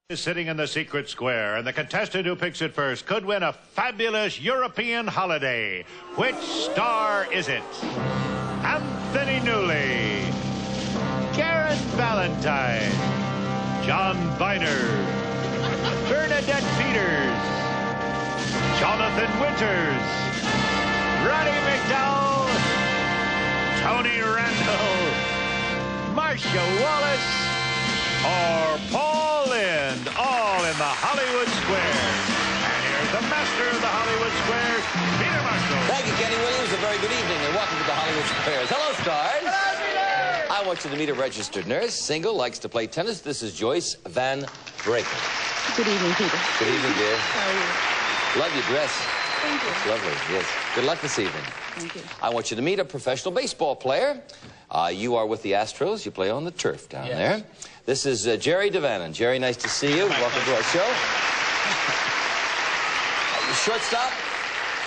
Is sitting in the secret square, and the contestant who picks it first could win a fabulous European holiday. Which star is it? Anthony Newley, Karen Valentine, John Viner, Bernadette Peters, Jonathan Winters, Roddy McDowell, Tony Randall, Marcia Wallace, or Paul Lynde, all in the Hollywood Squares. And here's the master of the Hollywood Squares, Peter Marshall. Thank you, Kenny Williams. A very good evening, and welcome to the Hollywood Squares. Hello, stars. Hello, Peter. I want you to meet a registered nurse, single, likes to play tennis. This is Joyce Van Braken. Good evening, Peter. Good evening, dear. How are you? Love your dress. Thank you. It's lovely, yes. Good luck this evening. Thank you. I want you to meet a professional baseball player. You are with the Astros. You play on the turf down there. This is Jerry Devanin. Jerry, nice to see you. Welcome to our show. Shortstop?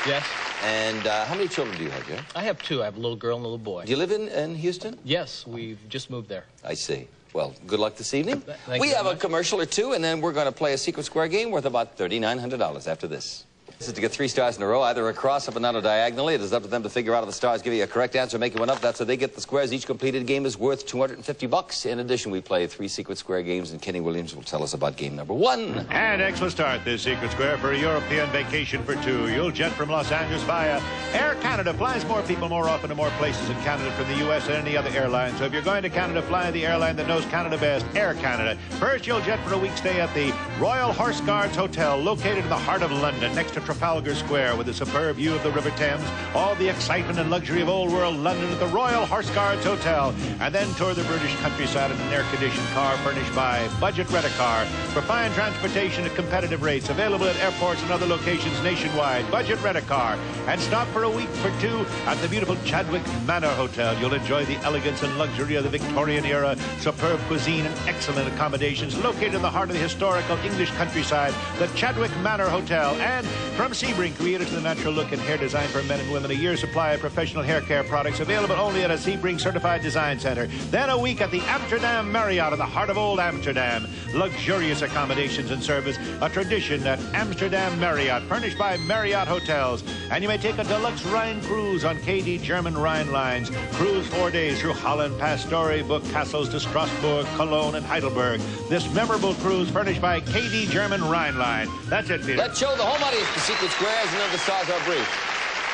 Yes. And how many children do you have, Jerry? I have two. I have a little girl and a little boy. Do you live in Houston? Yes, we've just moved there. I see. Well, good luck this evening. Thank we you have very a much. commercial or two, and then we're going to play a secret square game worth about $3,900 after this. This is to get 3 stars in a row, either across, up, and down, or diagonally. It is up to them to figure out if the stars give you a correct answer, make one up. That's how they get the squares. Each completed game is worth $250. In addition, we play 3 secret square games, and Kenny Williams will tell us about game number 1. And excellent start this secret square for a European vacation for 2. You'll jet from Los Angeles via Air Canada. Flies more people more often to more places in Canada from the U.S. than any other airline. So if you're going to Canada, fly the airline that knows Canada best, Air Canada. First, you'll jet for a week stay at the Royal Horse Guards Hotel, located in the heart of London, next to Trafalgar Square, with a superb view of the River Thames, all the excitement and luxury of old world London at the Royal Horse Guards Hotel, and then tour the British countryside in an air-conditioned car furnished by Budget Rent-A-Car for fine transportation at competitive rates, available at airports and other locations nationwide. Budget Rent-A-Car, and stop for a week for 2 at the beautiful Chadwick Manor Hotel. You'll enjoy the elegance and luxury of the Victorian era, superb cuisine and excellent accommodations located in the heart of the historical English countryside, the Chadwick Manor Hotel. And from Sebring, created to the natural look and hair design for men and women, a year's supply of professional hair care products available only at a Sebring certified design center. Then a week at the Amsterdam Marriott in the heart of old Amsterdam. Luxurious accommodations and service, a tradition at Amsterdam Marriott, furnished by Marriott Hotels. And you may take a deluxe Rhine cruise on KD German Rhine lines. Cruise 4 days through Holland, past Storybook castles to Strasbourg, Cologne, and Heidelberg. This memorable cruise furnished by KD German Rhine line. That's it, Peter. Let's show the home audience the secret squares, and then the stars are brief.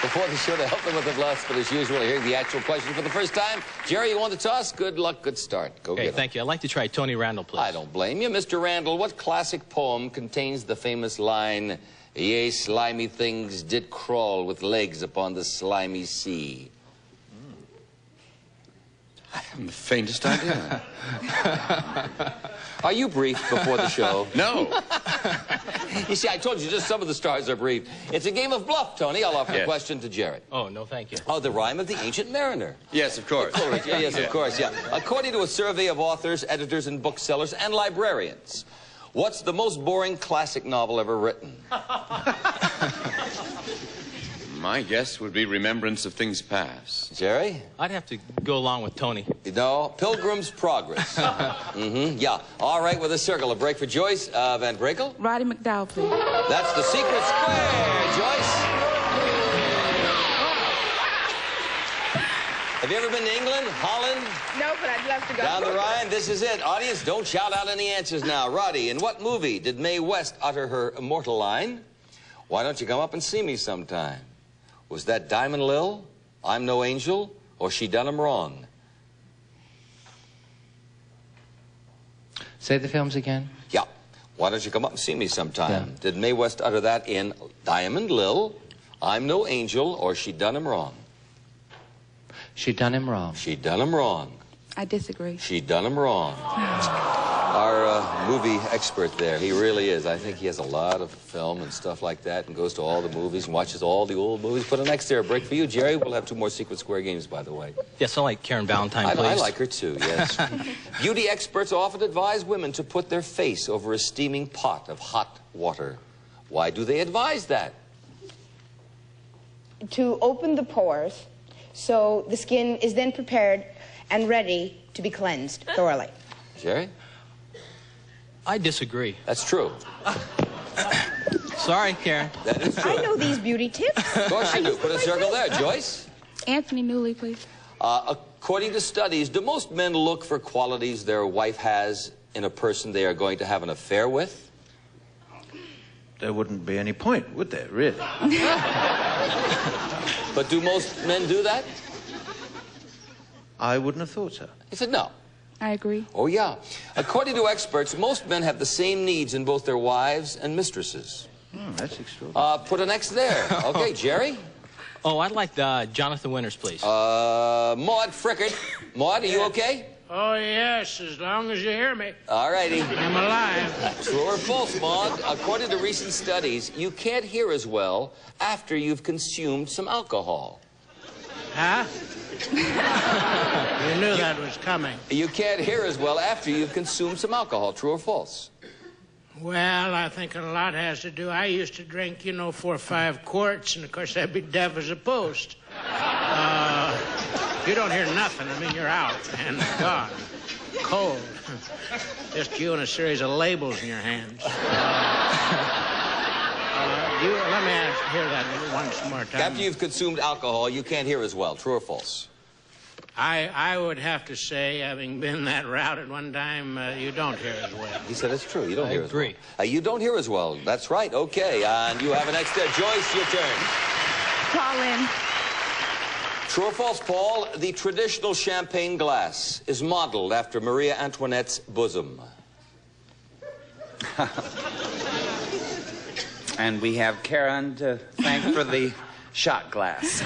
Before the show, to help them with the bluffs, but as usual, here's the actual question for the first time. Jerry, you won the toss. Good luck, good start. Go get it. Thank you. I'd like to try Tony Randall, please. I don't blame you. Mr. Randall, what classic poem contains the famous line, "Yea, slimy things did crawl with legs upon the slimy sea"? I haven't the faintest idea. Are you briefed before the show? No. You see, I told you just some of the stars are briefed. It's a game of bluff, Tony. I'll offer the question to Jared. Oh, no, thank you. Oh, the rhyme of the Ancient Mariner. Yes, of course. Yes, of course, yeah. According to a survey of authors, editors, and booksellers, and librarians, what's the most boring classic novel ever written? My guess would be Remembrance of Things Past. Jerry? I'd have to go along with Tony. No, Pilgrim's Progress. Yeah. All right, with a circle. A break for Joyce Van Braken. Roddy McDowell, please. That's the secret square, Joyce. Have you ever been to England, Holland? No, but I'd love to go. Down the Rhine? This is it. Audience, don't shout out any answers now. Roddy, in what movie did Mae West utter her immortal line, "Why don't you come up and see me sometime"? Was that Diamond Lil, I'm No Angel, or She Done 'Em Wrong? Say the films again. Yeah. Why don't you come up and see me sometime? Yeah. Did Mae West utter that in Diamond Lil, I'm No Angel, or She Done 'Em Wrong? She done him wrong. She done 'em wrong. I disagree. She done 'em wrong. Our movie expert there, he really is. I think he has a lot of film and stuff like that and goes to all the movies and watches all the old movies. Put a next there, a break for you, Jerry. We'll have 2 more secret square games, by the way. Yes, I like Karen Valentine, please. I like her, too, yes. Beauty experts often advise women to put their face over a steaming pot of hot water. Why do they advise that? To open the pores, so the skin is then prepared and ready to be cleansed thoroughly. Jerry? I disagree. That's true. Sorry, Karen. That is true. I know these beauty tips. Of course you do. Put a circle there. Joyce? Anthony Newley, please. According to studies, do most men look for qualities their wife has in a person they are going to have an affair with? There wouldn't be any point, would there, really? But do most men do that? I wouldn't have thought so. He said no. I agree. Oh, yeah. According to experts, most men have the same needs in both their wives and mistresses. That's extraordinary. Put an X there. Okay, Jerry? Oh, I'd like Jonathan Winters, please. Maud Frickert. Maud, are you okay? Oh, yes, as long as you hear me. All righty. I'm alive. True or false, Maud? According to recent studies, you can't hear as well after you've consumed some alcohol. Huh? You knew that was coming. You can't hear as well after you've consumed some alcohol. True or false? Well, I think a lot has to do. I used to drink, 4 or 5 quarts, and of course I'd be deaf as a post. You don't hear nothing. I mean, you're out, man. God. Cold. Just you and a series of labels in your hands. Let me hear that once more time. After you've consumed alcohol, you can't hear as well. True or false? I would have to say, having been that route at one time, you don't hear as well. He said it's true. You don't hear as well. I agree. You don't hear as well. That's right. Okay. And you have an X there. Joyce, your turn. Call in. True or false, Paul? The traditional champagne glass is modeled after Maria Antoinette's bosom. And we have Karen to thank for the shot glass.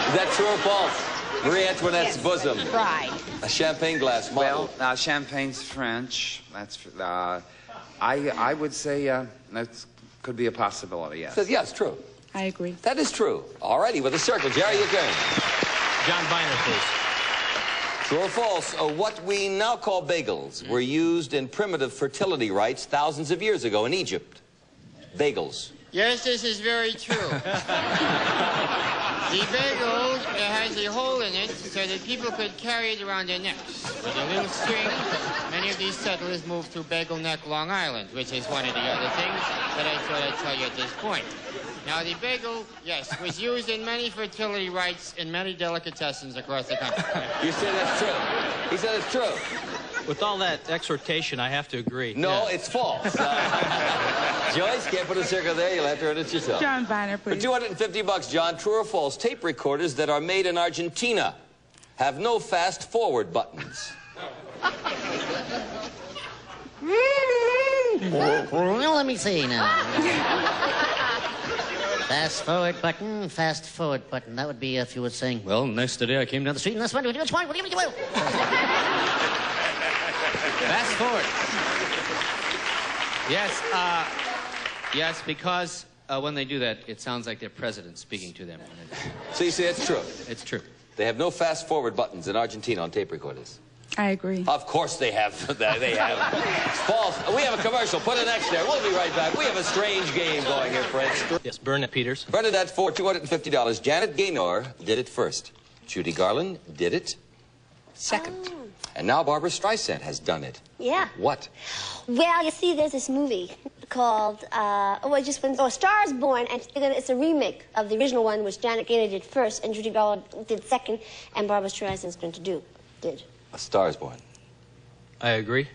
Is that true or false? Marie Antoinette's bosom. Bride. A champagne glass model. Well, champagne's French. That's I would say that could be a possibility. Yes. Says yes, true. I agree. That is true. All righty, with a circle. Jerry, your turn. John Viner, please. True or false? What we now call bagels were used in primitive fertility rites thousands of years ago in Egypt. Bagels. Yes, this is very true. The bagel has a hole in it so that people could carry it around their necks. With a little string, many of these settlers moved to Bagel Neck, Long Island, which is one of the other things that I thought I'd tell you at this point. Now, the bagel, yes, was used in many fertility rites in many delicatessens across the country. You say that's true. He said it's true. With all that exhortation, I have to agree. No, Yeah. it's false. Joyce, can't put a circle there. You'll have to earn it yourself. John Viner, For please. $250, John, true or false, tape recorders that are made in Argentina have no fast-forward buttons. Well, let me see now. Fast forward button, fast forward button. That would be if you were saying, well, yesterday I came down the street and that's fine. It's fine. What do you mean? Fast forward. Yes, yes, because when they do that, it sounds like their president speaking to them. So you say it's true. It's true. They have no fast-forward buttons in Argentina on tape recorders. I agree. Of course they have. They have. It's false. We have a commercial. Put an X there. We'll be right back. We have a strange game going here, friends. Yes, Bernadette Peters. Bernadette for $250. Janet Gaynor did it first. Judy Garland did it second. And now Barbara Streisand has done it. Yeah. What? Well, you see, there's this movie called, Star is Born, and it's a remake of the original one, which Janet Gaynor did first, and Judy Garland did second, and Barbara Streisand's going to did. A Star is Born. I agree.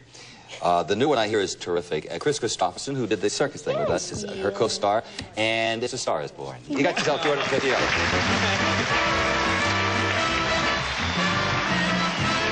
The new one I hear is terrific. Chris Christopherson, who did the circus thing with us, is her co-star, and it's A Star is Born. You got yourself $250.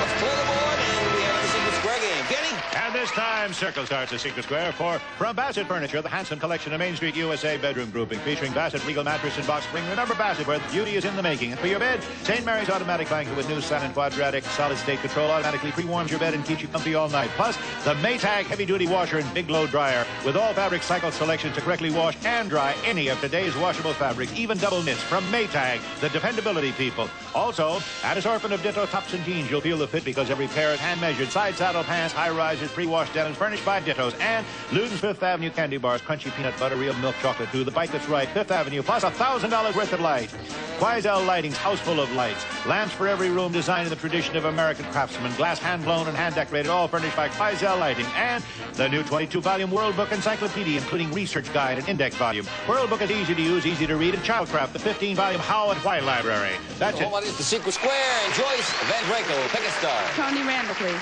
Let's clear the board, and we have the Secret Square game. Kenny? And this time, Circle starts at Secret Square for From Bassett Furniture, the handsome collection of Main Street USA bedroom grouping, featuring Bassett Regal mattress and box spring. Remember Bassett, where the beauty is in the making. And for your bed, St. Mary's automatic blanket with new sun and quadratic solid state control automatically pre-warms your bed and keeps you comfy all night. Plus, the Maytag heavy-duty washer and big load dryer with all fabric cycle selections to correctly wash and dry any of today's washable fabrics, even double knits from Maytag, the dependability people. Also, at assortment of ditto tops and jeans, you'll feel the fit because every pair is hand-measured. Side saddle pants, high risers, pre wash denims furnished by Dittos. And Luden's Fifth Avenue candy bars, crunchy peanut butter, real milk chocolate too. The bite that's right, Fifth Avenue, plus $1,000 worth of light. Quaisel Lighting's house full of lights. Lamps for every room designed in the tradition of American craftsmen. Glass hand-blown and hand-decorated, all furnished by Quaisel Lighting. And the new 22-volume World Book Encyclopedia, including research guide and index volume. World Book is easy to use, easy to read, and Childcraft, the 15-volume How and Why Library. That's it. What is the Secret Square? And Joyce Van Brakel, pick a star. Tony Randall, please.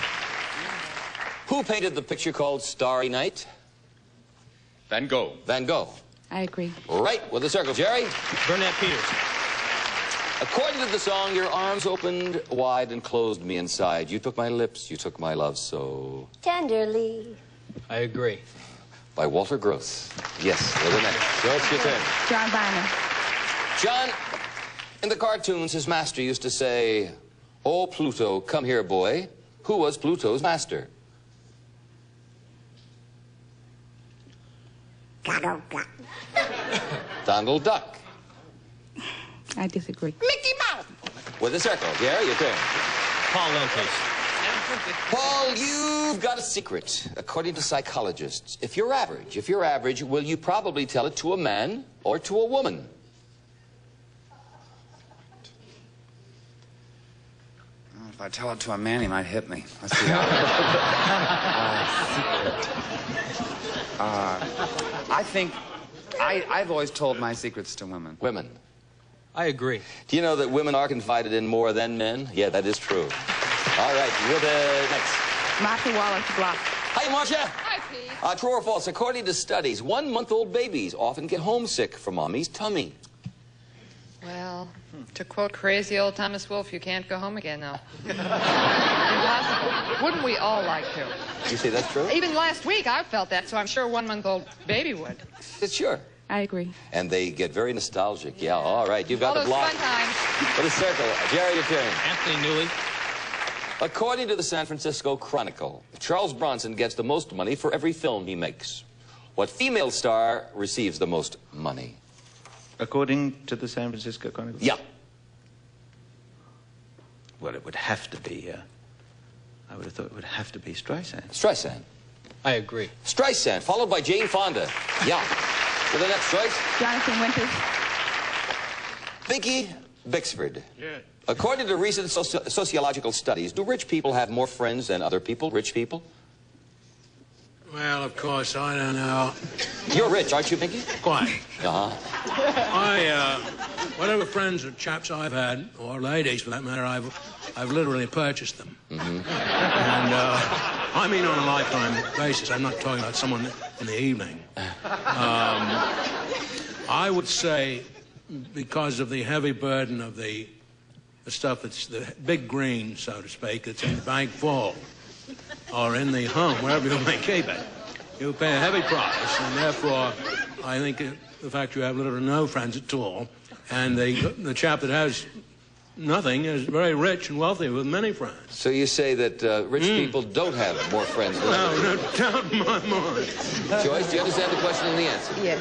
Who painted the picture called Starry Night? Van Gogh. Van Gogh. I agree. Right with the circle. Jerry? Burnett Peters. According to the song, your arms opened wide and closed me inside. You took my lips, you took my love so... Tenderly. I agree. By Walter Gross. Yes, with the next. Joyce, your turn. John Viner. John, in the cartoons, his master used to say, "Oh, Pluto, come here, boy." Who was Pluto's master? Donald Duck. Donald Duck. I disagree. Mickey Mouse. With the circle. Jerry, your turn. Paul Lynn, please. Paul, you've got a secret. According to psychologists, if you're average, will you probably tell it to a man or to a woman? If I tell it to a man, he might hit me. Let's see. I think I've always told my secrets to women. Women. I agree. Do you know that women are confided in more than men? Yeah, that is true. All right, with the next. Martha Wallace Block. Hi, Marcia. Hi, Pete. True or false? According to studies, 1-month-old babies often get homesick from mommy's tummy. Well, to quote crazy old Thomas Wolfe, you can't go home again now. Impossible. Wouldn't we all like to? You say that's true? Even last week I felt that, so I'm sure a 1-month-old baby would. Sure. I agree. And they get very nostalgic. Yeah, all right. You've got All the those block. fun times. For the circle. Jerry, your turn. Anthony Newley. According to the San Francisco Chronicle, Charles Bronson gets the most money for every film he makes. What female star receives the most money? According to the San Francisco Chronicle? Yeah. Well, it would have to be, I would have thought it would have to be Streisand. Streisand. I agree. Streisand, followed by Jane Fonda. Yeah. With the next choice? Jonathan Winters. Vicky Bixford. Yeah. According to recent sociological studies, do rich people have more friends than other people, rich people? Well, of course, I don't know. You're rich, aren't you, Vicky? Quite. Uh-huh. Whatever friends or chaps I've had, or ladies for that matter, I've literally purchased them. Mm-hmm. And I mean on a lifetime basis. I'm not talking about someone in the evening. I would say, because of the heavy burden of the stuff that's the big green, so to speak, that's in the bank full, or in the home, wherever you may keep it, you pay a heavy price, and therefore, I think the fact you have little or no friends at all, and the chap that has nothing is very rich and wealthy with many friends. So you say that rich people don't have more friends than other No people? doubt in my mind. Joyce, do you understand the question and the answer? Yes.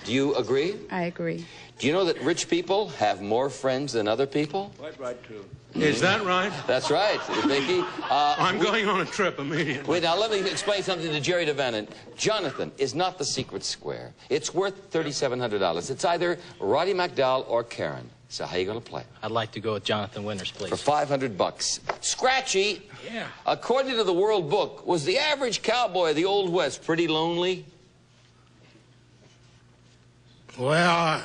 Do you agree? I agree. Do you know that rich people have more friends than other people? Quite right, too. Is that right? That's right, Vicky. I'm going on a trip immediately. Wait, now let me explain something to Jerry DeVannon. Jonathan is not the secret square. It's worth $3,700. It's either Roddy McDowell or Karen. So how you going to play? I'd like to go with Jonathan Winters, please. For $500. Scratchy. Yeah. According to the World Book, was the average cowboy of the Old West pretty lonely? Well,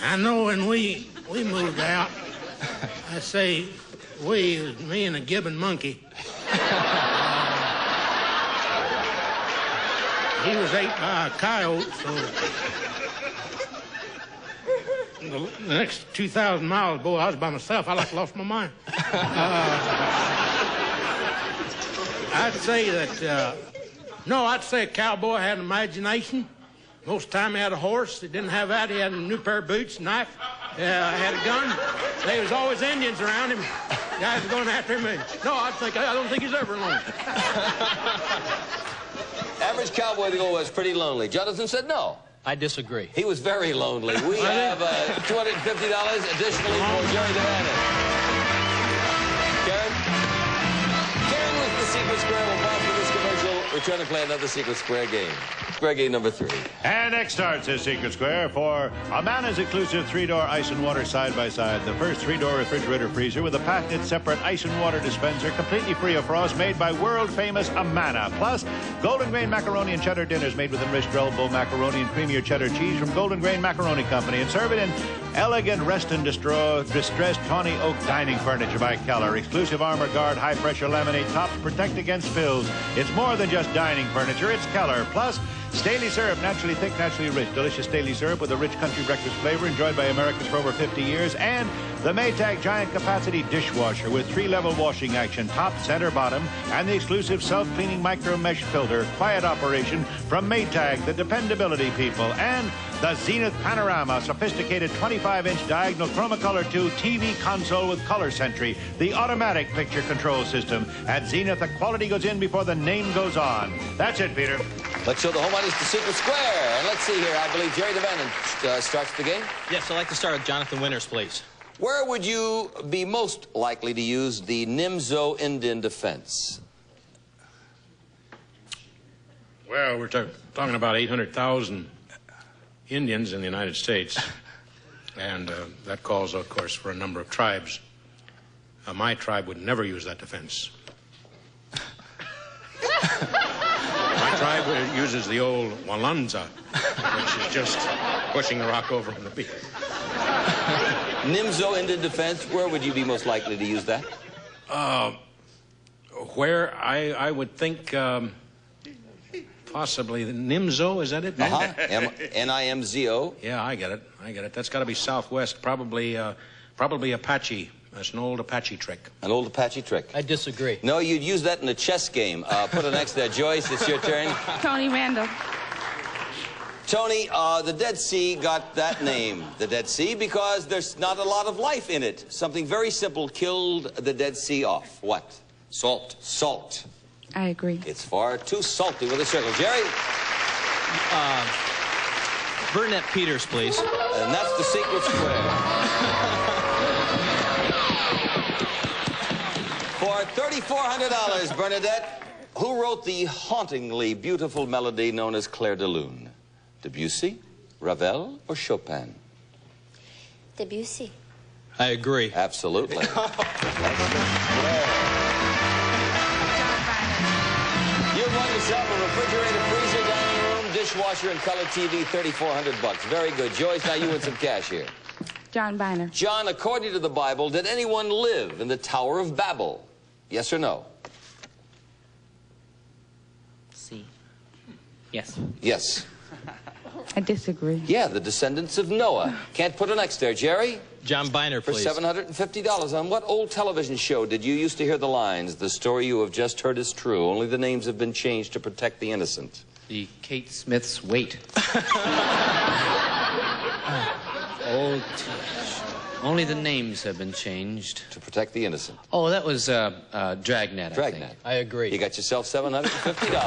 I know when we moved out, I say we, it was me and a gibbon monkey. He was ate by a coyote, so the next 2,000 miles, boy, I was by myself. I like lost my mind. I'd say that, no, I'd say a cowboy had an imagination. Most of the time he had a horse. He didn't have that. He had a new pair of boots, knife, had a gun. There was always Indians around him. Guys were going after him. No, I don't think he's ever alone. Average cowboy of the Old West, pretty lonely. Jonathan said no. I disagree. He was very lonely. We have $250 additionally for Jerry DeVannon. Karen? Karen with the secret square will bounce for this return and play another Secret Square game. Square game number 3. And next starts his Secret Square for a Mana's exclusive 3-door ice and water side-by-side. The first 3-door refrigerator freezer with a patented separate ice and water dispenser, completely free of frost, made by world-famous Amana. Plus, golden grain macaroni and cheddar dinners made with enriched Relbo macaroni and creamier cheddar cheese from Golden Grain Macaroni Company. And serve it in elegant distressed tawny oak dining furniture by Keller. Exclusive Armor Guard high-pressure laminate tops protect against spills. It's more than just dining furniture. It's Keller. Plus, Staley syrup, naturally thick, naturally rich. Delicious Staley syrup with a rich country breakfast flavor enjoyed by Americans for over 50 years. And the Maytag giant capacity dishwasher with 3-level washing action, top, center, bottom, and the exclusive self-cleaning micro mesh filter, quiet operation from Maytag, the dependability people. And the Zenith Panorama, sophisticated 25-inch diagonal Chromacolor 2 TV console with Color Sentry, the automatic picture control system. At Zenith, the quality goes in before the name goes on. That's it, Peter. Let's show the home audience the Secret Square. And let's see here. I believe Jerry DeVannon starts the game. Yes, I'd like to start with Jonathan Winters, please. Where would you be most likely to use the Nimzo Indian defense? Well, we're talking about 800,000 Indians in the United States, and that calls, of course, for a number of tribes. My tribe would never use that defense. My tribe uses the old Walanza, which is just pushing the rock over on the beach. Nimzo Indian defense, where would you be most likely to use that? Where I would think possibly the Nimzo, is that it? N-I-M-Z-O. Yeah, I get it. That's got to be southwest, probably Apache. That's an old Apache trick. An old Apache trick. I disagree. No, you'd use that in a chess game. Put an X there. Joyce, it's your turn. Tony Randall. Tony, the Dead Sea got that name, the Dead Sea, because there's not a lot of life in it. Something very simple killed the Dead Sea off. What? Salt. Salt. I agree. It's far too salty with a circle. Jerry? Burnett Peters, please. And that's the Secret Square. For $3,400, Bernadette, who wrote the hauntingly beautiful melody known as Clair de Lune? Debussy, Ravel, or Chopin? Debussy. I agree. Absolutely. You won yourself a refrigerator, freezer, dining room, dishwasher, and color TV, $3,400. Very good. Joyce, now you win some cash here. John Biner. John, according to the Bible, did anyone live in the Tower of Babel? Yes or no? C. Yes. Yes. I disagree. Yeah, the descendants of Noah. Can't put an X there, Jerry? John Biner, For please. $750. On what old television show did you used to hear the lines, "The story you have just heard is true, only the names have been changed to protect the innocent"? The Kate Smith's Wait. Old. Only the names have been changed. To protect the innocent. Oh, that was Dragnet, I Dragnet. think. I agree. You got yourself $750. Let's play the board.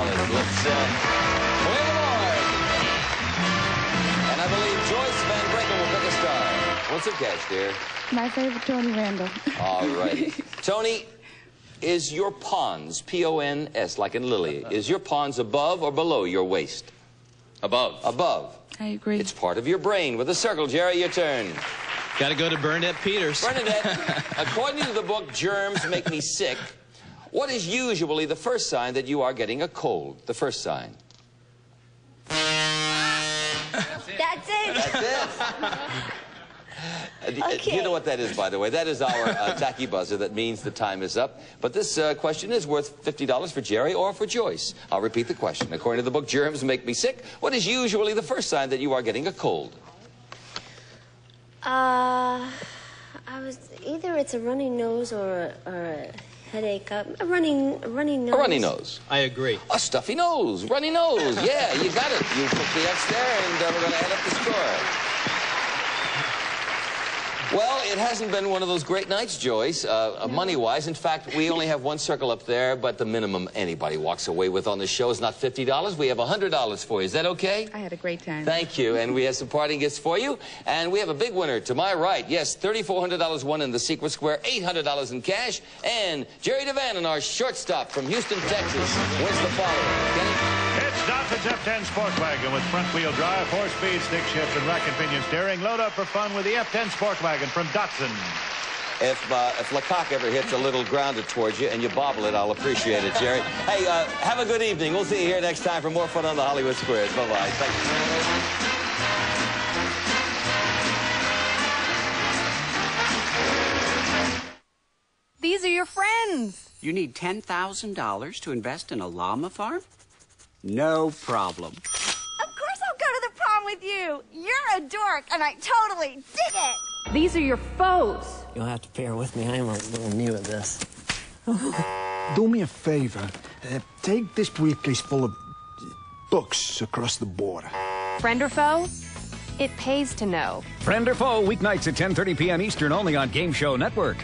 And I believe Joyce Van Braken will pick a star. What's some cash, dear? My favorite, Tony Randall. All right. Tony, is your pons, P-O-N-S, like in Lily, is your pons above or below your waist? Above. Above. I agree. It's part of your brain. With a circle, Jerry, your turn. Got to go to Bernadette Peters. Bernadette, according to the book Germs Make Me Sick, what is usually the first sign that you are getting a cold? The first sign. That's it. That's it. Okay. You know what that is, by the way. That is our tacky buzzer that means the time is up. But this question is worth $50 for Jerry or for Joyce. I'll repeat the question. According to the book Germs Make Me Sick, what is usually the first sign that you are getting a cold? Either it's a runny nose or a headache. A runny nose. A runny nose. I agree. A stuffy nose. Runny nose. Yeah, you got it. You put the X there, and we're going to add up the score. Well, it hasn't been one of those great nights, Joyce, money-wise. In fact, we only have one circle up there, but the minimum anybody walks away with on the show is not $50. We have $100 for you. Is that okay? I had a great time. Thank you. And we have some parting gifts for you. And we have a big winner to my right. Yes, $3,400 won in the Secret Square, $800 in cash. And Jerry DeVannon, our shortstop from Houston, Texas, wins the following. Datsun's F10 Sport Wagon with front-wheel drive, 4-speed stick shift, and rack and pinion steering. Load up for fun with the F10 Sport Wagon from Datsun. If Lecoq ever hits a little grounded towards you and you bobble it, I'll appreciate it, Jerry. Hey, have a good evening. We'll see you here next time for more fun on the Hollywood Squares. Bye-bye. Thank you. These are your friends. You need $10,000 to invest in a llama farm? No problem. Of course I'll go to the prom with you. You're a dork, and I totally dig it. These are your foes. You'll have to bear with me. I am a little new at this. Do me a favor. Take this briefcase full of books across the border. Friend or foe? It pays to know. Friend or Foe, weeknights at 10:30 p.m. Eastern, only on Game Show Network.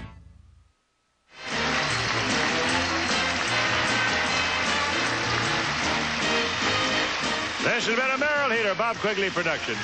This has been a Barrel Heater Bob Quigley production.